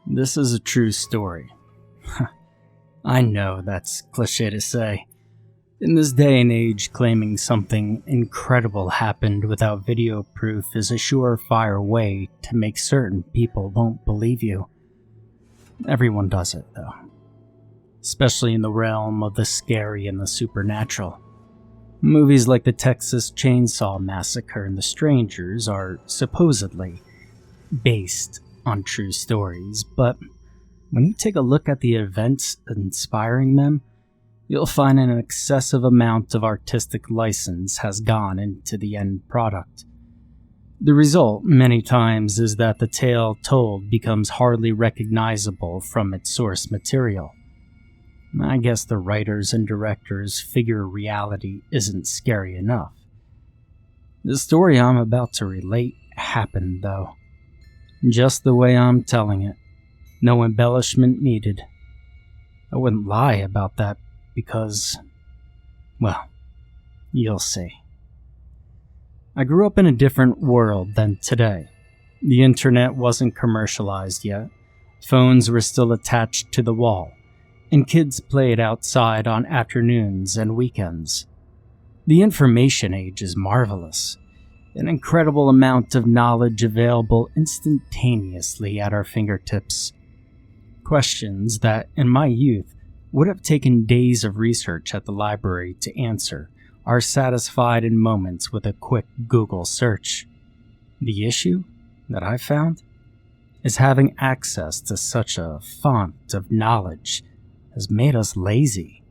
This is a true story. I know that's cliché to say. In this day and age, claiming something incredible happened without video proof is a surefire way to make certain people won't believe you. Everyone does it, though. Especially in the realm of the scary and the supernatural. Movies like the Texas Chainsaw Massacre and The Strangers are supposedly based on true stories, but when you take a look at the events inspiring them, you'll find an excessive amount of artistic license has gone into the end product. The result, many times, is that the tale told becomes hardly recognizable from its source material. I guess the writers and directors figure reality isn't scary enough. The story I'm about to relate happened, though. Just the way I'm telling it. No embellishment needed. I wouldn't lie about that because, well, you'll see. I grew up in a different world than today. The internet wasn't commercialized yet. Phones were still attached to the wall, and kids played outside on afternoons and weekends. The information age is marvelous. An incredible amount of knowledge available instantaneously at our fingertips. Questions that, in my youth, would have taken days of research at the library to answer are satisfied in moments with a quick Google search. The issue that I found is having access to such a font of knowledge has made us lazy.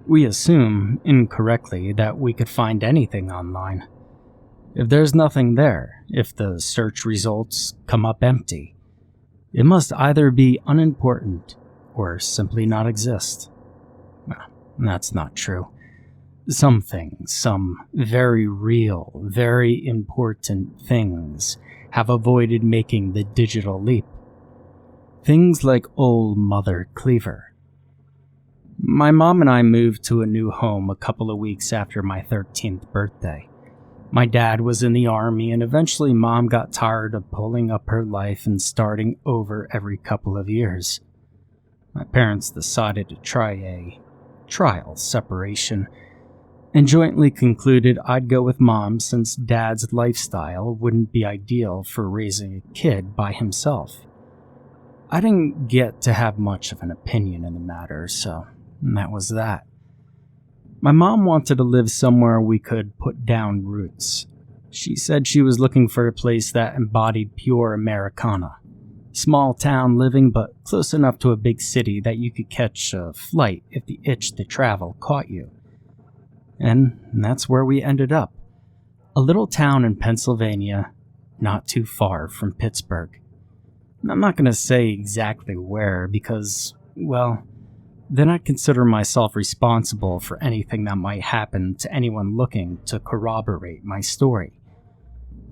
We assume, incorrectly, that we could find anything online. If there's nothing there, if the search results come up empty, it must either be unimportant or simply not exist. Well, that's not true. Some things, some very real, very important things, have avoided making the digital leap. Things like old Mother Cleaver. My mom and I moved to a new home a couple of weeks after my 13th birthday. My dad was in the army, and eventually Mom got tired of pulling up her life and starting over every couple of years. My parents decided to try a trial separation, and jointly concluded I'd go with Mom since Dad's lifestyle wouldn't be ideal for raising a kid by himself. I didn't get to have much of an opinion in the matter, so that was that. My mom wanted to live somewhere we could put down roots. She said she was looking for a place that embodied pure Americana. Small town living, but close enough to a big city that you could catch a flight if the itch to travel caught you. And that's where we ended up. A little town in Pennsylvania, not too far from Pittsburgh. I'm not going to say exactly where because, well, then I'd consider myself responsible for anything that might happen to anyone looking to corroborate my story.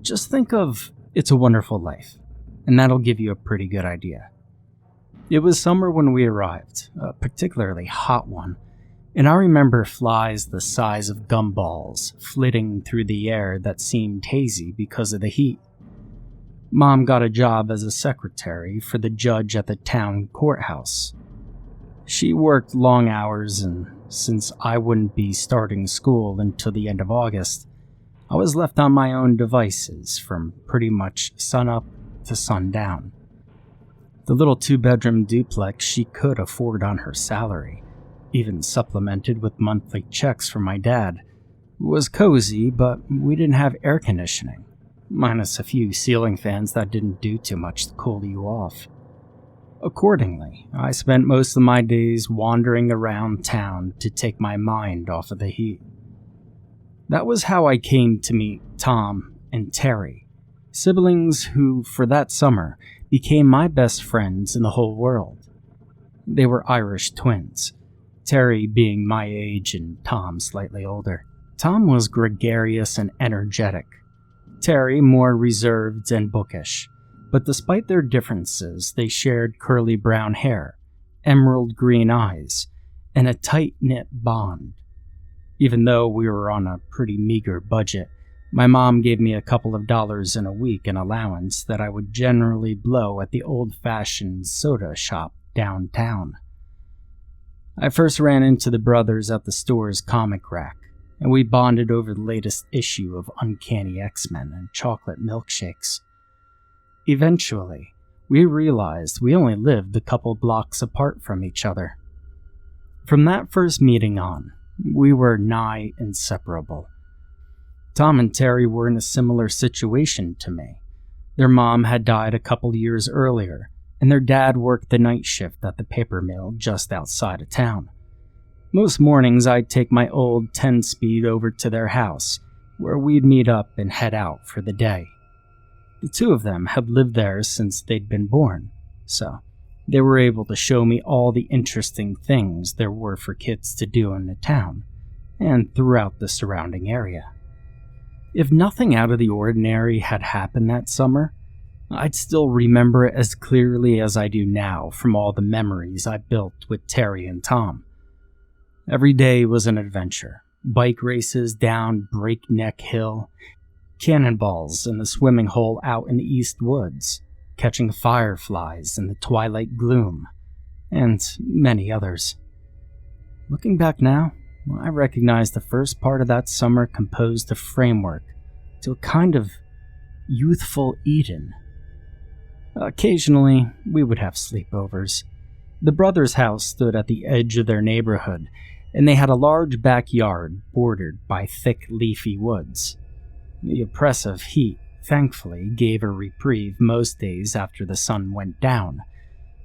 Just think of It's a Wonderful Life, and that'll give you a pretty good idea. It was summer when we arrived, a particularly hot one, and I remember flies the size of gumballs flitting through the air that seemed hazy because of the heat. Mom got a job as a secretary for the judge at the town courthouse. She worked long hours, and since I wouldn't be starting school until the end of August, I was left on my own devices from pretty much sunup to sundown. The little 2-bedroom duplex she could afford on her salary, even supplemented with monthly checks from my dad, was cozy, but we didn't have air conditioning, minus a few ceiling fans that didn't do too much to cool you off. Accordingly, I spent most of my days wandering around town to take my mind off of the heat. That was how I came to meet Tom and Terry, siblings who, for that summer, became my best friends in the whole world. They were Irish twins, Terry being my age and Tom slightly older. Tom was gregarious and energetic, Terry more reserved and bookish. But despite their differences, they shared curly brown hair, emerald green eyes, and a tight-knit bond. Even though we were on a pretty meager budget, My mom gave me a couple of dollars in a week in allowance that I would generally blow at the old-fashioned soda shop downtown. I first ran into the brothers at the store's comic rack, and we bonded over the latest issue of Uncanny X-Men and chocolate milkshakes. Eventually, we realized we only lived a couple blocks apart from each other. From that first meeting on, we were nigh inseparable. Tom and Terry were in a similar situation to me. Their mom had died a couple years earlier, and their dad worked the night shift at the paper mill just outside of town. Most mornings I'd take my old 10-speed over to their house, where we'd meet up and head out for the day. The two of them had lived there since they'd been born, so they were able to show me all the interesting things there were for kids to do in the town, and throughout the surrounding area. If nothing out of the ordinary had happened that summer, I'd still remember it as clearly as I do now from all the memories I built with Terry and Tom. Every day was an adventure. Bike races down Breakneck Hill, cannonballs in the swimming hole out in the East Woods, catching fireflies in the twilight gloom, and many others. Looking back now, I recognize the first part of that summer composed a framework to a kind of youthful Eden. Occasionally, we would have sleepovers. The brothers' house stood at the edge of their neighborhood, and they had a large backyard bordered by thick, leafy woods. The oppressive heat, thankfully, gave a reprieve most days after the sun went down,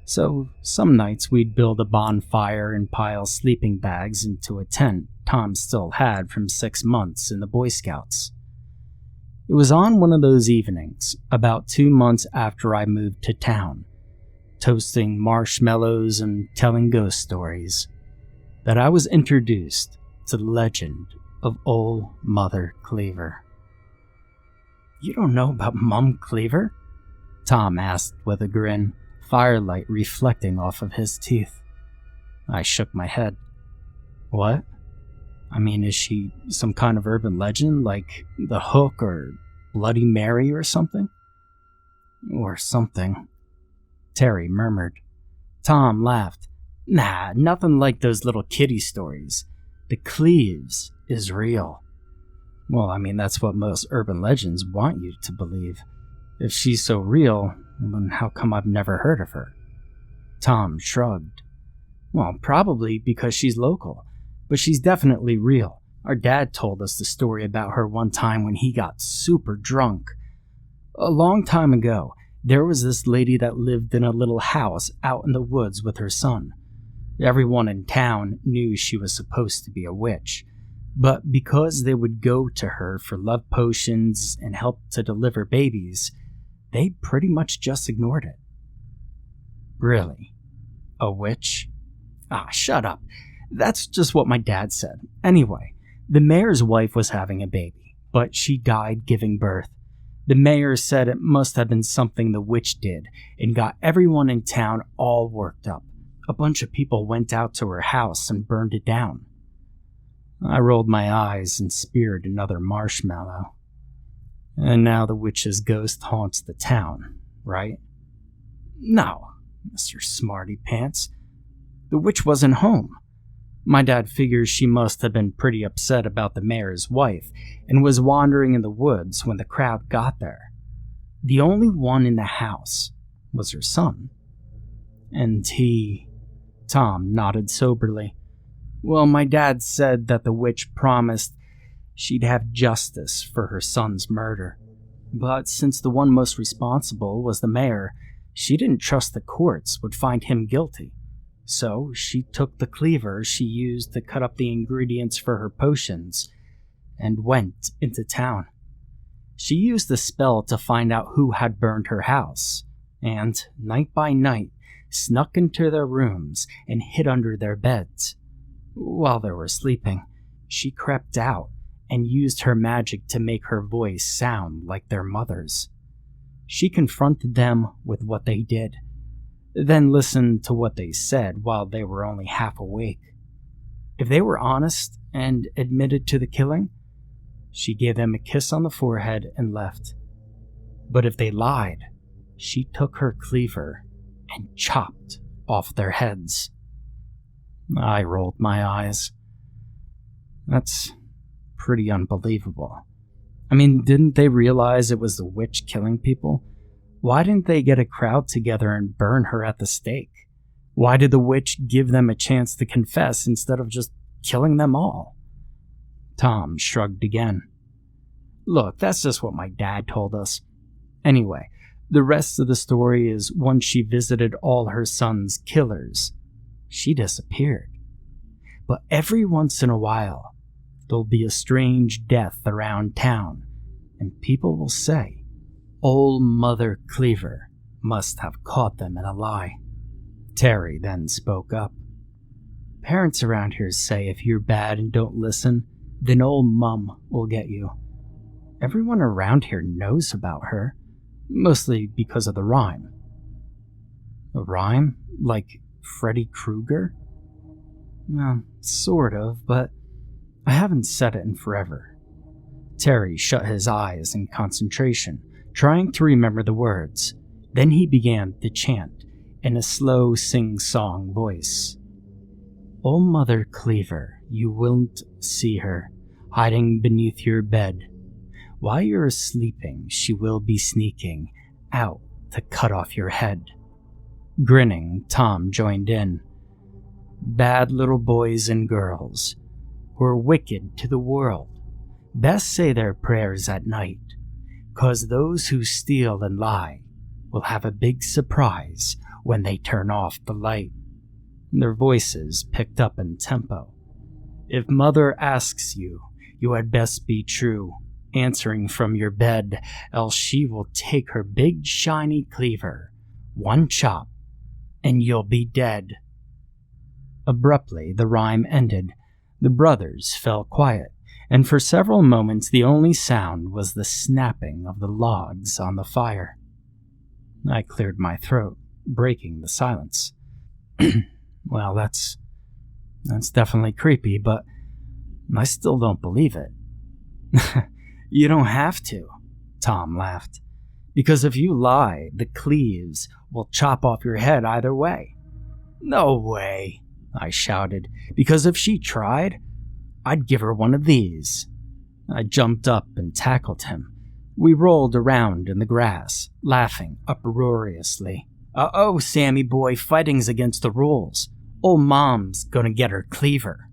so some nights we'd build a bonfire and pile sleeping bags into a tent Tom still had from 6 months in the Boy Scouts. It was on one of those evenings, about 2 months after I moved to town, toasting marshmallows and telling ghost stories, that I was introduced to the legend of old Mother Cleaver. "You don't know about Mum Cleaver?" Tom asked with a grin, firelight reflecting off of his teeth. I shook my head. "What? I mean, is she some kind of urban legend, like the Hook or Bloody Mary or something?" "Or something," Terry murmured. Tom laughed. "Nah, nothing like those little kiddie stories. The Cleaves is real." "Well, I mean, that's what most urban legends want you to believe. If she's so real, then how come I've never heard of her?" Tom shrugged. "Well, probably because she's local, but she's definitely real. Our dad told us the story about her one time when he got super drunk. A long time ago, there was this lady that lived in a little house out in the woods with her son. Everyone in town knew she was supposed to be a witch, but because they would go to her for love potions and help to deliver babies, they pretty much just ignored it." "Really? A witch?" "Ah, shut up. That's just what my dad said. Anyway, the mayor's wife was having a baby, but she died giving birth. The mayor said it must have been something the witch did and got everyone in town all worked up. A bunch of people went out to her house and burned it down." I rolled my eyes and speared another marshmallow. "And now the witch's ghost haunts the town, right?" "No, Mr. Smarty Pants. The witch wasn't home. My dad figures she must have been pretty upset about the mayor's wife and was wandering in the woods when the crowd got there. The only one in the house was her son. And Tom nodded soberly. "Well, my dad said that the witch promised she'd have justice for her son's murder. But since the one most responsible was the mayor, she didn't trust the courts would find him guilty. So she took the cleaver she used to cut up the ingredients for her potions and went into town. She used the spell to find out who had burned her house, and night by night snuck into their rooms and hid under their beds. While they were sleeping, she crept out and used her magic to make her voice sound like their mother's. She confronted them with what they did, then listened to what they said while they were only half awake. If they were honest and admitted to the killing, She gave them a kiss on the forehead and left. But if they lied, she took her cleaver and chopped off their heads. I rolled my eyes. That's pretty unbelievable. I mean, didn't they realize it was the witch killing people? Why didn't they get a crowd together and burn her at the stake? Why did the witch give them a chance to confess instead of just killing them all? Tom shrugged again. Look, that's just what my dad told us. Anyway, the rest of the story is once she visited all her son's killers, she disappeared. But every once in a while, there'll be a strange death around town, and people will say, old Mother Cleaver must have caught them in a lie. Terry then spoke up. Parents around here say if you're bad and don't listen, then old Mum will get you. Everyone around here knows about her, mostly because of the rhyme. A rhyme? Like Freddy Krueger? Well, sort of, but I haven't said it in forever. Terry shut his eyes in concentration, trying to remember the words. Then he began to chant in a slow sing-song voice. "O Mother Cleaver, you won't see her, hiding beneath your bed. While you're sleeping, she will be sneaking out to cut off your head." Grinning, Tom joined in. "Bad little boys and girls, who are wicked to the world, best say their prayers at night, 'cause those who steal and lie will have a big surprise when they turn off the light." Their voices picked up in tempo. "If Mother asks you, you had best be true, answering from your bed, else she will take her big shiny cleaver, one chop, and you'll be dead." Abruptly, the rhyme ended. The brothers fell quiet, and for several moments the only sound was the snapping of the logs on the fire. I cleared my throat, breaking the silence. Well, that's definitely creepy, but I still don't believe it. "You don't have to," Tom laughed, "because if you lie, the cleaves will chop off your head either way." "No way," I shouted, "because if she tried, I'd give her one of these." I jumped up and tackled him. We rolled around in the grass, laughing uproariously. "Uh-oh, Sammy boy, fighting's against the rules. Old Mom's gonna get her cleaver."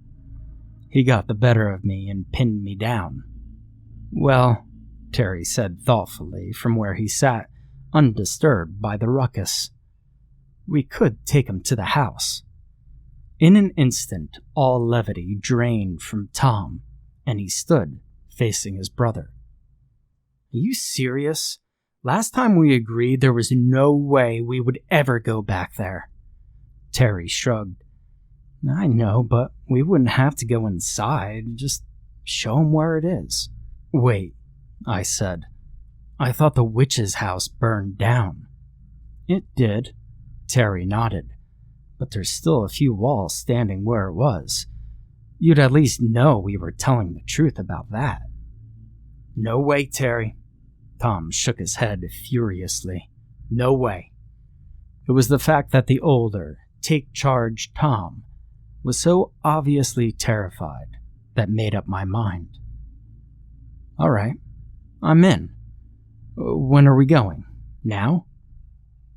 He got the better of me and pinned me down. "Well," Terry said thoughtfully from where he sat, undisturbed by the ruckus, "we could take him to the house." In an instant, all levity drained from Tom, and he stood, facing his brother. "Are you serious? Last time we agreed there was no way we would ever go back there." Terry shrugged. "I know, but we wouldn't have to go inside. Just show him where it is." "Wait," I said. "I thought the witch's house burned down." "It did," Terry nodded. "But there's still a few walls standing where it was. You'd at least know we were telling the truth about that." "No way, Terry." Tom shook his head furiously. "No way." It was the fact that the older, take-charge Tom was so obviously terrified that made up my mind. "All right, I'm in. When are we going? Now?"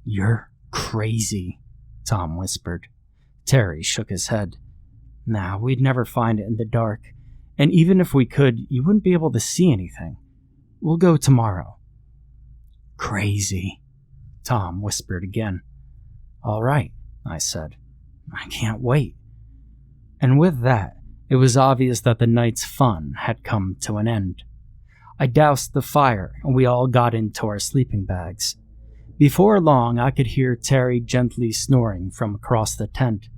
"You're crazy," Tom whispered. Terry shook his head. "Nah, we'd never find it in the dark. And even if we could, you wouldn't be able to see anything. We'll go tomorrow." "Crazy," Tom whispered again. "All right," I said. "I can't wait." And with that, it was obvious that the night's fun had come to an end. I doused the fire, and we all got into our sleeping bags. Before long, I could hear Terry gently snoring from across the tent,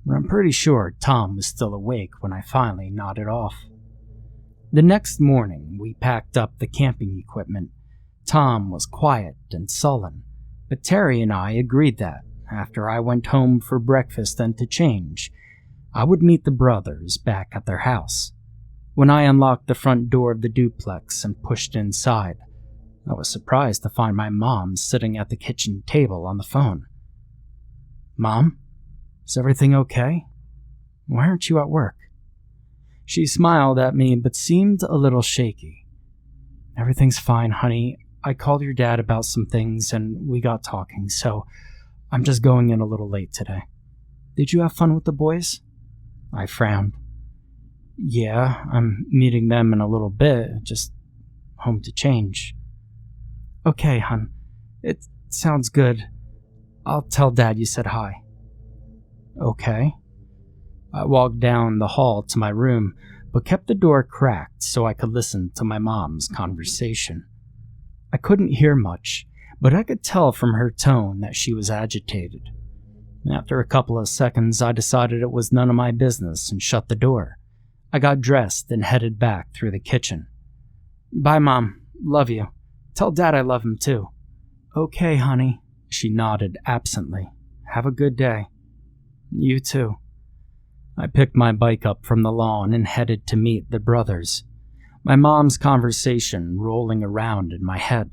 but I'm pretty sure Tom was still awake when I finally nodded off. The next morning, we packed up the camping equipment. Tom was quiet and sullen, but Terry and I agreed that, after I went home for breakfast and to change, I would meet the brothers back at their house. When I unlocked the front door of the duplex and pushed inside, I was surprised to find my mom sitting at the kitchen table on the phone. "Mom, is everything okay? Why aren't you at work?" She smiled at me but seemed a little shaky. "Everything's fine, honey. I called your dad about some things and we got talking, so I'm just going in a little late today. Did you have fun with the boys?" I frowned. "Yeah, I'm meeting them in a little bit, just home to change." "Okay, hun. It sounds good. I'll tell Dad you said hi." "Okay." I walked down the hall to my room, but kept the door cracked so I could listen to my mom's conversation. I couldn't hear much, but I could tell from her tone that she was agitated. After a couple of seconds, I decided it was none of my business and shut the door. I got dressed and headed back through the kitchen. "Bye, Mom. Love you. Tell Dad I love him too." "Okay, honey." She nodded absently. "Have a good day." "You too." I picked my bike up from the lawn and headed to meet the brothers. My mom's conversation rolling around in my head.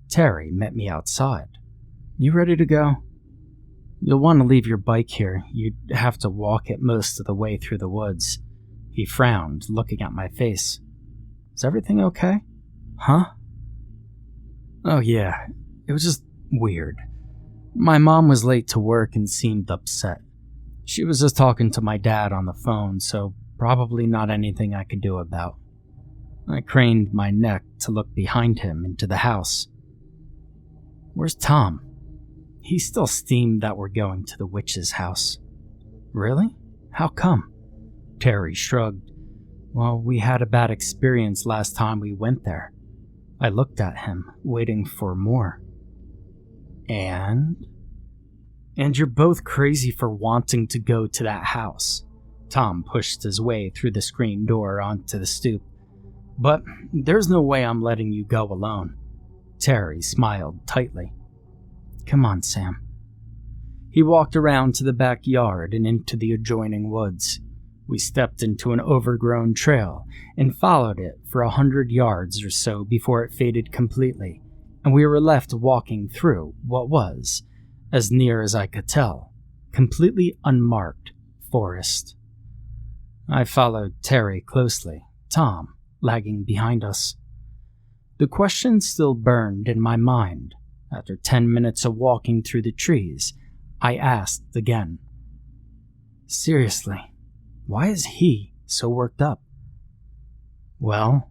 Terry met me outside. "You ready to go?" "You'll want to leave your bike here. You'd have to walk it most of the way through the woods." He frowned, looking at my face. "Is everything okay?" "Huh?" "Oh yeah, it was just weird. My mom was late to work and seemed upset. She was just talking to my dad on the phone, so probably not anything I could do about." I craned my neck to look behind him into the house. "Where's Tom?" "He's still steamed that we're going to the witch's house." "Really? How come?" Terry shrugged. "Well, we had a bad experience last time we went there." I looked at him, waiting for more. "And you're both crazy for wanting to go to that house." Tom pushed his way through the screen door onto the stoop. "But there's no way I'm letting you go alone." Terry smiled tightly. "Come on, Sam." He walked around to the backyard and into the adjoining woods. We stepped into an overgrown trail and followed it for 100 yards or so before it faded completely, and we were left walking through what was, as near as I could tell, completely unmarked forest. I followed Terry closely, Tom lagging behind us. The question still burned in my mind. After 10 minutes of walking through the trees, I asked again. "Seriously, why is he so worked up?" "Well,"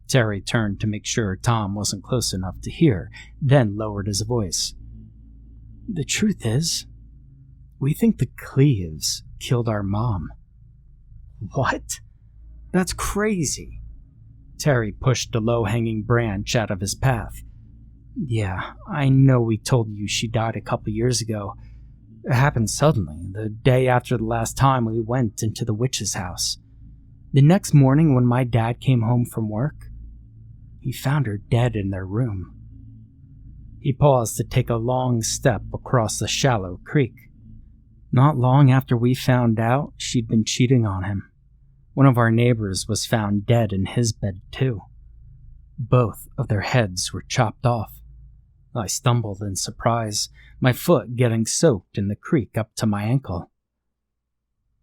Terry turned to make sure Tom wasn't close enough to hear, then lowered his voice. "The truth is, we think the Cleaves killed our mom." "What? That's crazy." Terry pushed a low-hanging branch out of his path. "Yeah, I know we told you she died a couple years ago. It happened suddenly, the day after the last time we went into the witch's house. The next morning when my dad came home from work, he found her dead in their room." He paused to take a long step across the shallow creek. "Not long after we found out she'd been cheating on him, one of our neighbors was found dead in his bed too. Both of their heads were chopped off." I stumbled in surprise, my foot getting soaked in the creek up to my ankle.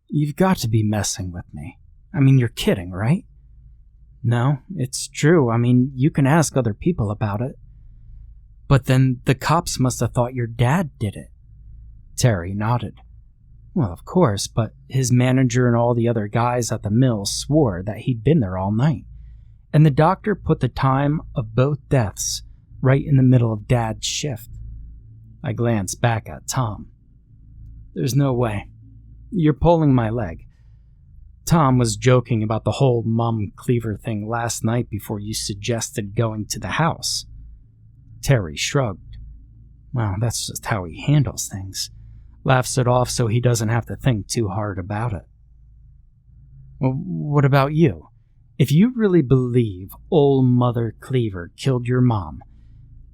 "You've got to be messing with me. I mean, you're kidding, right?" "No, it's true. I mean, you can ask other people about it." "But then the cops must have thought your dad did it." Terry nodded. "Well, of course, but his manager and all the other guys at the mill swore that he'd been there all night. And the doctor put the time of both deaths right in the middle of Dad's shift." I glanced back at Tom. "There's no way. You're pulling my leg. Tom was joking about the whole Mom Cleaver thing last night before you suggested going to the house." Terry shrugged. "Well, that's just how he handles things. Laughs it off so he doesn't have to think too hard about it." "Well, what about you? If you really believe old Mother Cleaver killed your mom,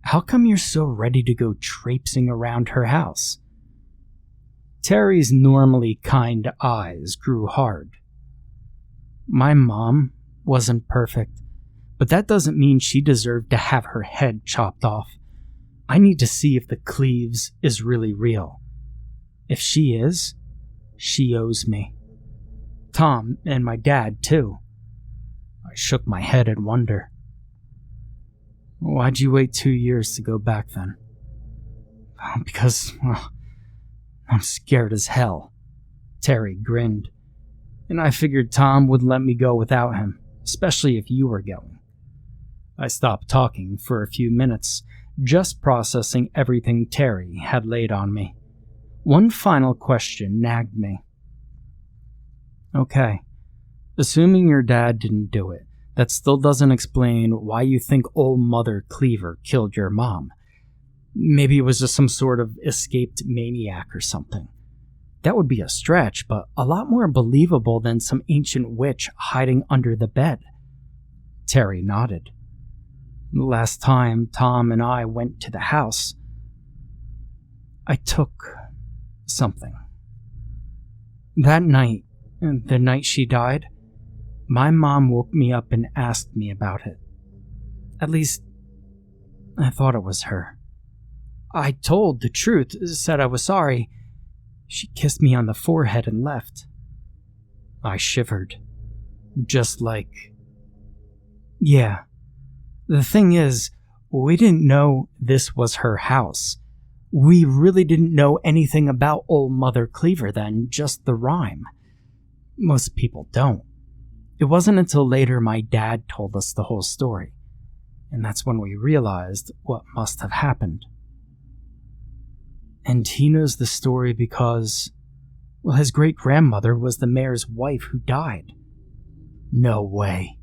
how come you're so ready to go traipsing around her house?" Terry's normally kind eyes grew hard. "My mom wasn't perfect, but that doesn't mean she deserved to have her head chopped off. I need to see if the Cleaves is really real. If she is, she owes me. Tom and my dad, too. I shook my head in wonder. Why'd you wait 2 years to go back then? Because, well, I'm scared as hell. Terry grinned. And I figured Tom would let me go without him, especially if you were going. I stopped talking for a few minutes, just processing everything Terry had laid on me. One final question nagged me. Okay, assuming your dad didn't do it, that still doesn't explain why you think old Mother Cleaver killed your mom. Maybe it was just some sort of escaped maniac or something. That would be a stretch, but a lot more believable than some ancient witch hiding under the bed. Terry nodded. The last time Tom and I went to the house, I took something. That night, the night she died, my mom woke me up and asked me about it. At least, I thought it was her. I told the truth, said I was sorry. She kissed me on the forehead and left. I shivered. Just like... Yeah. The thing is, we didn't know this was her house. We really didn't know anything about old Mother Cleaver then, just the rhyme. Most people don't. It wasn't until later my dad told us the whole story, and that's when we realized what must have happened. And he knows the story because, well, his great-grandmother was the mayor's wife who died. No way.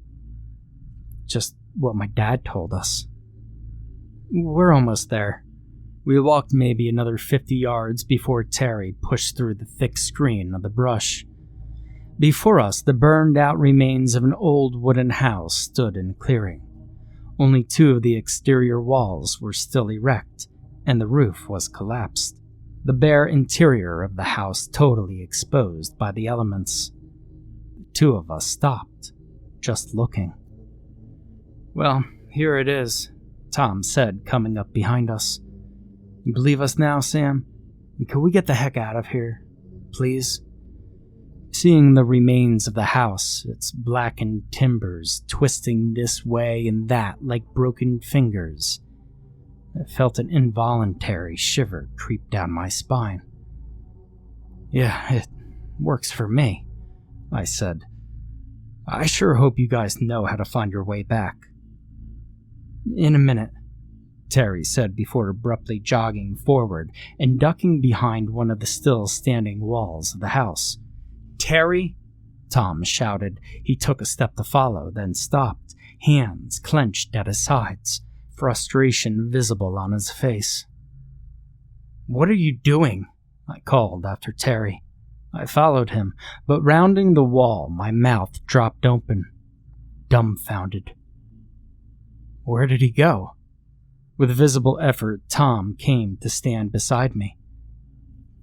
Just what my dad told us. We're almost there. We walked maybe another 50 yards before Terry pushed through the thick screen of the brush. Before us, the burned-out remains of an old wooden house stood in a clearing. Only 2 of the exterior walls were still erect, and the roof was collapsed, the bare interior of the house totally exposed by the elements. The 2 of us stopped, just looking. Well, here it is, Tom said, coming up behind us. You believe us now, Sam? And can we get the heck out of here, please? Seeing the remains of the house, its blackened timbers twisting this way and that like broken fingers, I felt an involuntary shiver creep down my spine. Yeah, it works for me, I said. I sure hope you guys know how to find your way back. In a minute, Terry said before abruptly jogging forward and ducking behind one of the still-standing walls of the house. Terry, Tom shouted. He took a step to follow, then stopped, hands clenched at his sides, frustration visible on his face. What are you doing? I called after Terry. I followed him, but rounding the wall, my mouth dropped open, dumbfounded. Where did he go? With visible effort, Tom came to stand beside me.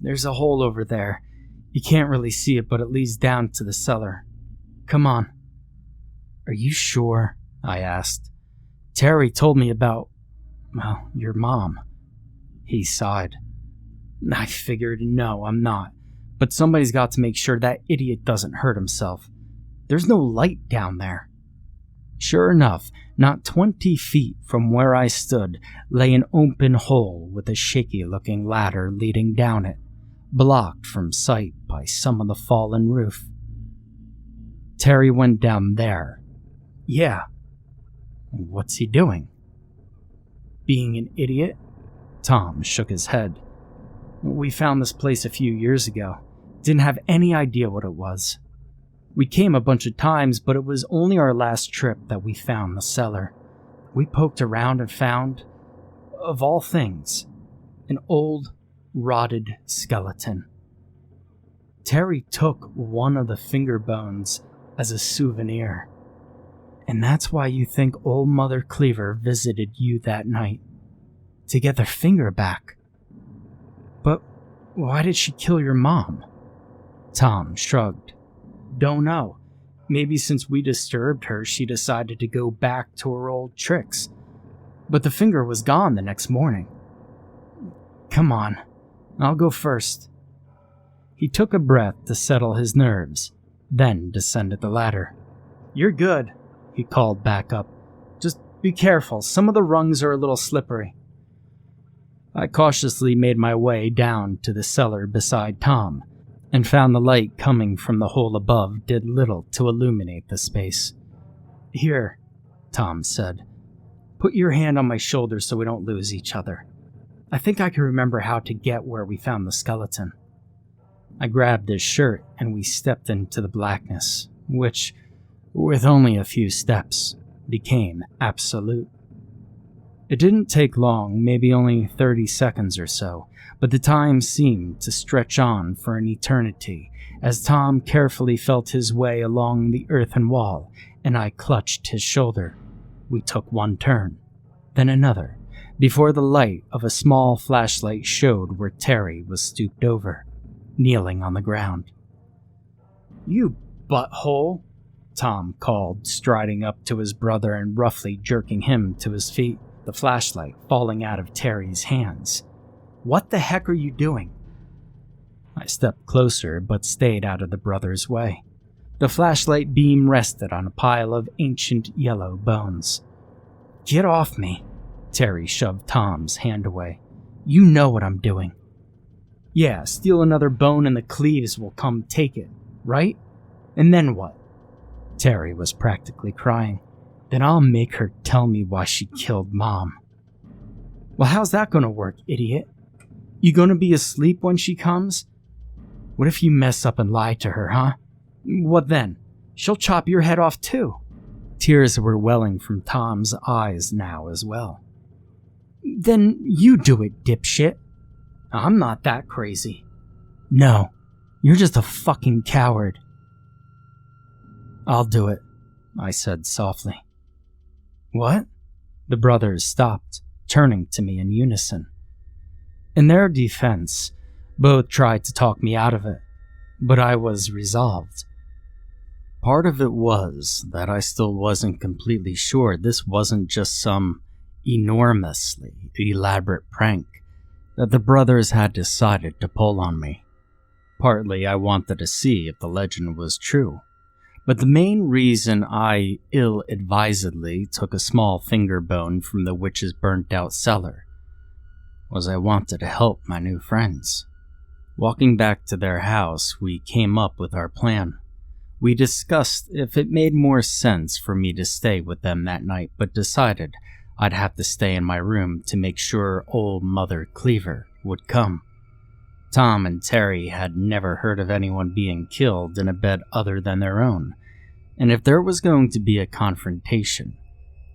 There's a hole over there. You can't really see it, but it leads down to the cellar. Come on. Are you sure? I asked. Terry told me about, well, your mom. He sighed. I figured, no, I'm not. But somebody's got to make sure that idiot doesn't hurt himself. There's no light down there. Sure enough, not 20 feet from where I stood lay an open hole with a shaky-looking ladder leading down it, blocked from sight by some of the fallen roof. Terry went down there. Yeah. What's he doing? Being an idiot? Tom shook his head. We found this place a few years ago. Didn't have any idea what it was. We came a bunch of times, but it was only our last trip that we found the cellar. We poked around and found, of all things, an old, rotted skeleton. Terry took one of the finger bones as a souvenir. And that's why you think old Mother Cleaver visited you that night. To get their finger back. But why did she kill your mom? Tom shrugged. Don't know. Maybe since we disturbed her, she decided to go back to her old tricks. But the finger was gone the next morning. Come on, I'll go first. He took a breath to settle his nerves, then descended the ladder. You're good, he called back up. Just be careful, some of the rungs are a little slippery. I cautiously made my way down to the cellar beside Tom, and found the light coming from the hole above did little to illuminate the space. Here, Tom said. Put your hand on my shoulder so we don't lose each other. I think I can remember how to get where we found the skeleton. I grabbed his shirt and we stepped into the blackness, which, with only a few steps, became absolute. It didn't take long, maybe only 30 seconds or so, but the time seemed to stretch on for an eternity as Tom carefully felt his way along the earthen wall and I clutched his shoulder. We took one turn, then another, before the light of a small flashlight showed where Terry was stooped over, kneeling on the ground. You butthole, Tom called, striding up to his brother and roughly jerking him to his feet, the flashlight falling out of Terry's hands. What the heck are you doing? I stepped closer but stayed out of the brother's way. The flashlight beam rested on a pile of ancient yellow bones. Get off me, Terry shoved Tom's hand away. You know what I'm doing. Yeah, steal another bone and the Cleaves will come take it, right? And then what? Terry was practically crying. Then I'll make her tell me why she killed Mom. Well, how's that gonna work, idiot? You gonna be asleep when she comes? What if you mess up and lie to her, huh? What then? She'll chop your head off too. Tears were welling from Tom's eyes now as well. Then you do it, dipshit. I'm not that crazy. No, you're just a fucking coward. I'll do it, I said softly. What? The brothers stopped, turning to me in unison. In their defense, both tried to talk me out of it, but I was resolved. Part of it was that I still wasn't completely sure this wasn't just some enormously elaborate prank that the brothers had decided to pull on me. Partly I wanted to see if the legend was true, but the main reason I ill-advisedly took a small finger bone from the witch's burnt-out cellar was I wanted to help my new friends. Walking back to their house, we came up with our plan. We discussed if it made more sense for me to stay with them that night, but decided I'd have to stay in my room to make sure old Mother Cleaver would come. Tom and Terry had never heard of anyone being killed in a bed other than their own, and if there was going to be a confrontation,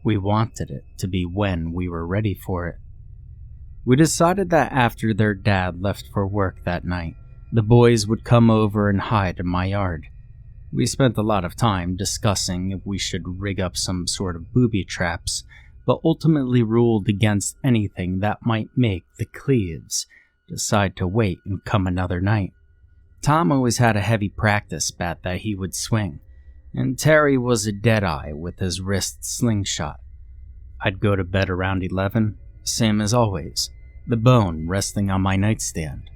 we wanted it to be when we were ready for it. We decided that after their dad left for work that night, the boys would come over and hide in my yard. We spent a lot of time discussing if we should rig up some sort of booby traps, but ultimately ruled against anything that might make the Cleaves decide to wait and come another night. Tom always had a heavy practice bat that he would swing, and Terry was a deadeye with his wrist slingshot. I'd go to bed around 11, same as always, the bone resting on my nightstand.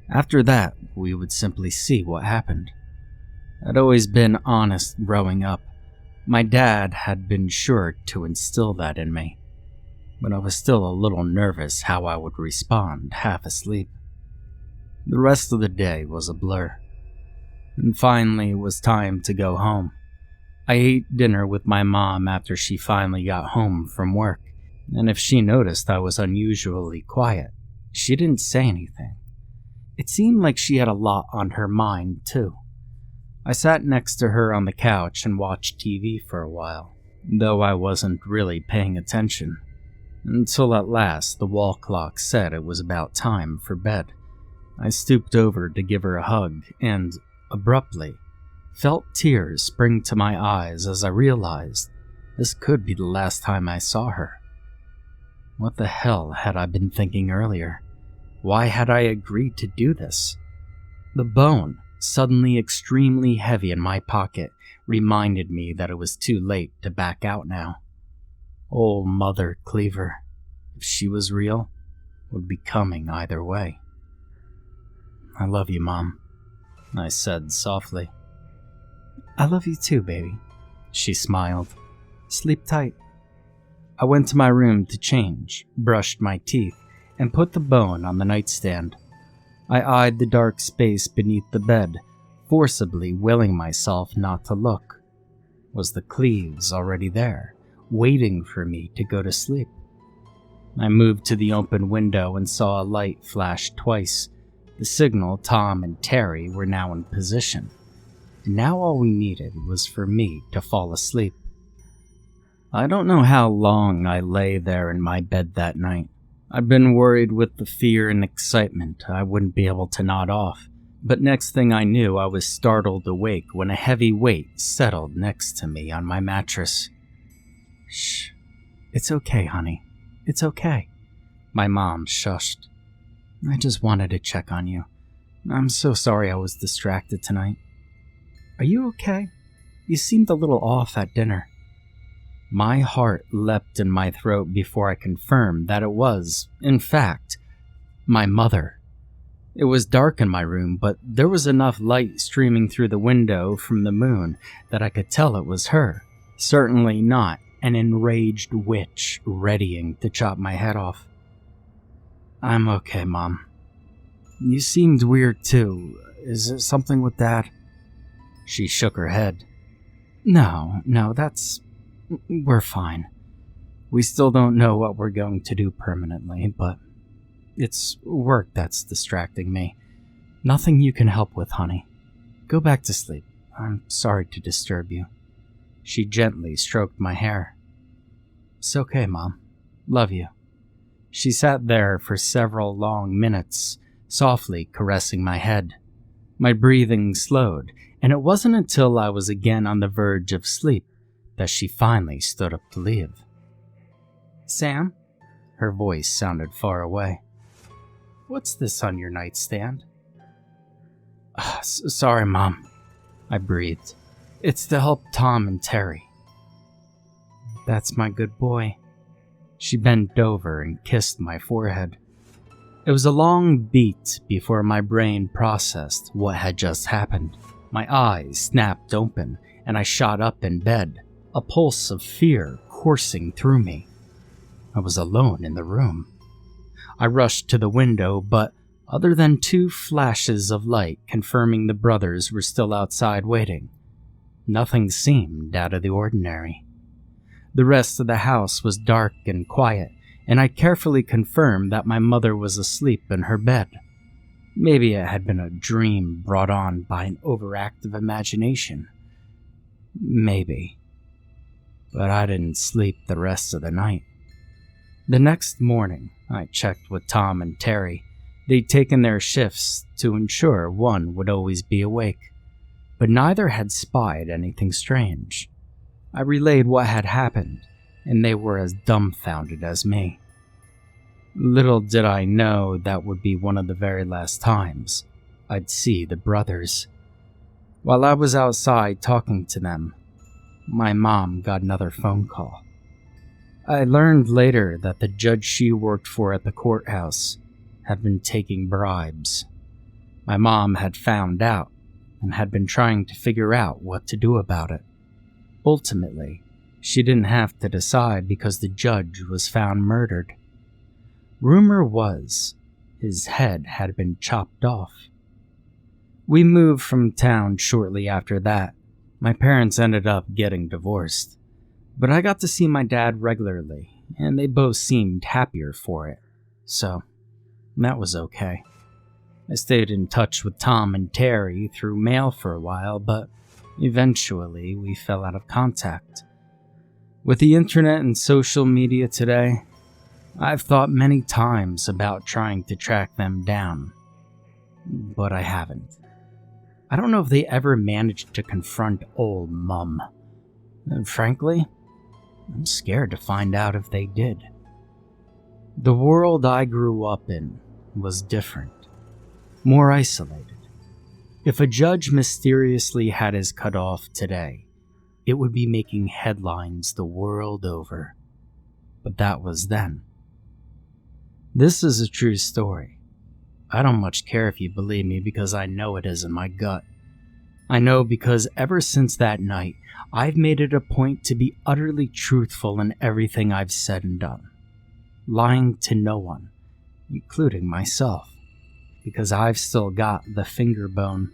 After that, we would simply see what happened. I'd always been honest growing up. My dad had been sure to instill that in me, but I was still a little nervous how I would respond half asleep. The rest of the day was a blur, and finally it was time to go home. I ate dinner with my mom after she finally got home from work, and if she noticed I was unusually quiet, she didn't say anything. It seemed like she had a lot on her mind, too. I sat next to her on the couch and watched TV for a while, though I wasn't really paying attention, until at last the wall clock said it was about time for bed. I stooped over to give her a hug and, abruptly, felt tears spring to my eyes as I realized this could be the last time I saw her. What the hell had I been thinking earlier? Why had I agreed to do this? The bone, suddenly extremely heavy in my pocket, reminded me that it was too late to back out now. Old Mother Cleaver, if she was real, would be coming either way. "I love you, Mom," I said softly. "I love you too, baby," she smiled. "Sleep tight." I went to my room to change, brushed my teeth, and put the bone on the nightstand. I eyed the dark space beneath the bed, forcibly willing myself not to look. Was the Cleaves already there, waiting for me to go to sleep? I moved to the open window and saw a light flash twice. The signal Tom and Terry were now in position. And now all we needed was for me to fall asleep. I don't know how long I lay there in my bed that night. I'd been worried with the fear and excitement I wouldn't be able to nod off, but next thing I knew I was startled awake when a heavy weight settled next to me on my mattress. "Shh, it's okay, honey. It's okay," my mom shushed. "I just wanted to check on you. I'm so sorry I was distracted tonight. Are you okay? You seemed a little off at dinner." My heart leapt in my throat before I confirmed that it was, in fact, my mother. It was dark in my room, but there was enough light streaming through the window from the moon that I could tell it was her. Certainly not an enraged witch readying to chop my head off. "I'm okay, Mom. You seemed weird too. Is it something with Dad?" She shook her head. No, we're fine. We still don't know what we're going to do permanently, but it's work that's distracting me. Nothing you can help with, honey. Go back to sleep. I'm sorry to disturb you." She gently stroked my hair. "It's okay, Mom. Love you." She sat there for several long minutes, softly caressing my head. My breathing slowed, and it wasn't until I was again on the verge of sleep that she finally stood up to leave. "Sam?" Her voice sounded far away. "What's this on your nightstand?" Sorry, Mom," I breathed. "It's to help Tom and Terry." "That's my good boy." She bent over and kissed my forehead. It was a long beat before my brain processed what had just happened. My eyes snapped open, and I shot up in bed, a pulse of fear coursing through me. I was alone in the room. I rushed to the window, but other than 2 flashes of light confirming the brothers were still outside waiting, nothing seemed out of the ordinary. The rest of the house was dark and quiet, and I carefully confirmed that my mother was asleep in her bed. Maybe it had been a dream brought on by an overactive imagination. Maybe. But I didn't sleep the rest of the night. The next morning, I checked with Tom and Terry. They'd taken their shifts to ensure one would always be awake, but neither had spied anything strange. I relayed what had happened, and they were as dumbfounded as me. Little did I know that would be one of the very last times I'd see the brothers. While I was outside talking to them, my mom got another phone call. I learned later that the judge she worked for at the courthouse had been taking bribes. My mom had found out and had been trying to figure out what to do about it. Ultimately, she didn't have to decide because the judge was found murdered. Rumor was his head had been chopped off. We moved from town shortly after that. My parents ended up getting divorced, but I got to see my dad regularly, and they both seemed happier for it, so that was okay. I stayed in touch with Tom and Terry through mail for a while, but eventually we fell out of contact. With the internet and social media today, I've thought many times about trying to track them down, but I haven't. I don't know if they ever managed to confront old Mum. And frankly, I'm scared to find out if they did. The world I grew up in was different, more isolated. If a judge mysteriously had his cut off today, it would be making headlines the world over. But that was then. This is a true story. I don't much care if you believe me because I know it is in my gut. I know because ever since that night, I've made it a point to be utterly truthful in everything I've said and done. Lying to no one, including myself, because I've still got the finger bone.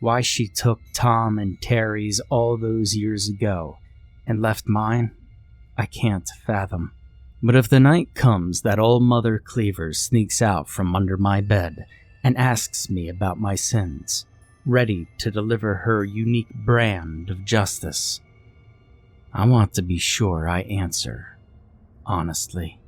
Why she took Tom and Terry's all those years ago and left mine, I can't fathom. But if the night comes that old Mother Cleaver sneaks out from under my bed and asks me about my sins, ready to deliver her unique brand of justice, I want to be sure I answer honestly.